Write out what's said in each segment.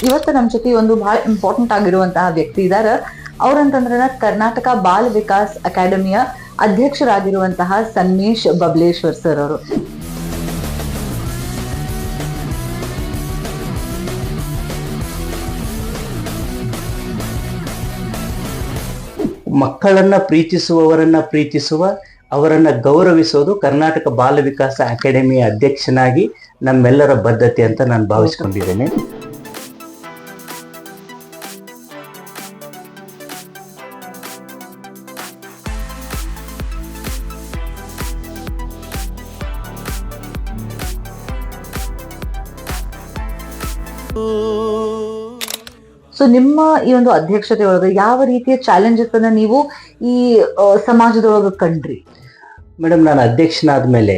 ಇವತ್ತು ನಮ್ಮ ಜೊತೆ ಒಂದು ಬಹಳ ಇಂಪಾರ್ಟೆಂಟ್ ಆಗಿರುವಂತಹ ವ್ಯಕ್ತಿ ಇದಾರ. ಅವ್ರಂತಂದ್ರ ಕರ್ನಾಟಕ ಬಾಲ ವಿಕಾಸ್ ಅಕಾಡೆಮಿಯ ಅಧ್ಯಕ್ಷರಾಗಿರುವಂತಹ ಸನ್ಮೇಶ್ ಬಬ್ಲೇಶ್ವರ್ ಸರ್ ಅವರು. ಮಕ್ಕಳನ್ನ ಪ್ರೀತಿಸುವ ಅವರನ್ನ ಗೌರವಿಸೋದು ಕರ್ನಾಟಕ ಬಾಲ ವಿಕಾಸ ಅಕಾಡೆಮಿಯ ಅಧ್ಯಕ್ಷನಾಗಿ ನಮ್ಮೆಲ್ಲರ ಬದ್ಧತೆ ಅಂತ ನಾನು ಭಾವಿಸ್ಕೊಂಡಿದ್ದೇನೆ. ಸೊ ನಿಮ್ಮ ಈ ಒಂದು ಅಧ್ಯಕ್ಷತೆ ಒಳಗೆ ಯಾವ ರೀತಿಯ ಚಾಲೆಂಜಸ್ ಅನ್ನ ನೀವು ಈ ಸಮಾಜದೊಳಗೆ ಕಂಡ್ರಿ? ಮೇಡಮ್, ನಾನು ಅಧ್ಯಕ್ಷನಾದ ಮೇಲೆ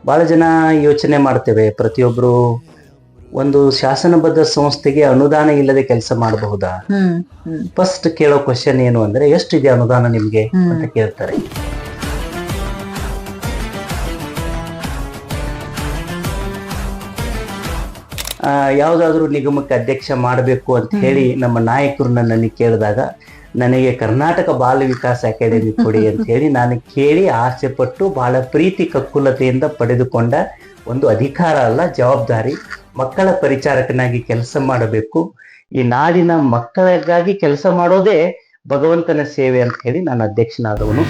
ಭಾಳ ಜನ ಯೋಚನೆ ಮಾಡ್ತೇವೆ, ಪ್ರತಿಯೊಬ್ಬರು ಒಂದು ಶಾಸನಬದ್ಧ ಸಂಸ್ಥೆಗೆ ಅನುದಾನ ಇಲ್ಲದೆ ಕೆಲಸ ಮಾಡಬಹುದಾ? ಫಸ್ಟ್ ಕೇಳೋ ಕ್ವಶನ್ ಏನು ಅಂದ್ರೆ, ಎಷ್ಟಿದೆ ಅನುದಾನ ನಿಮ್ಗೆ ಅಂತ ಕೇಳ್ತಾರೆ. ಯಾವುದಾದ್ರೂ ನಿಗಮಕ್ಕೆ ಅಧ್ಯಕ್ಷ ಮಾಡಬೇಕು ಅಂತ ಹೇಳಿ ನಮ್ಮ ನಾಯಕರು ನನ್ನನ್ನು ಕೇಳಿದಾಗ, ನನಗೆ ಕರ್ನಾಟಕ ಬಾಲ ವಿಕಾಸ ಅಕಾಡೆಮಿ ಕೊಡಿ ಅಂತ ಹೇಳಿ ನಾನು ಕೇಳಿ ಆಸೆ ಪಟ್ಟು ಬಹಳ ಪ್ರೀತಿ ಕಕ್ಕುಲತೆಯಿಂದ ಪಡೆದುಕೊಂಡ ಒಂದು ಅಧಿಕಾರ ಅಲ್ಲ, ಜವಾಬ್ದಾರಿ. ಮಕ್ಕಳ ಪರಿಚಾರಕನಾಗಿ ಕೆಲಸ ಮಾಡಬೇಕು, ಈ ನಾಡಿನ ಮಕ್ಕಳಿಗಾಗಿ ಕೆಲಸ ಮಾಡೋದೇ ಭಗವಂತನ ಸೇವೆ ಅಂತ ಹೇಳಿ ನಾನು ಅಧ್ಯಕ್ಷನಾದವನು.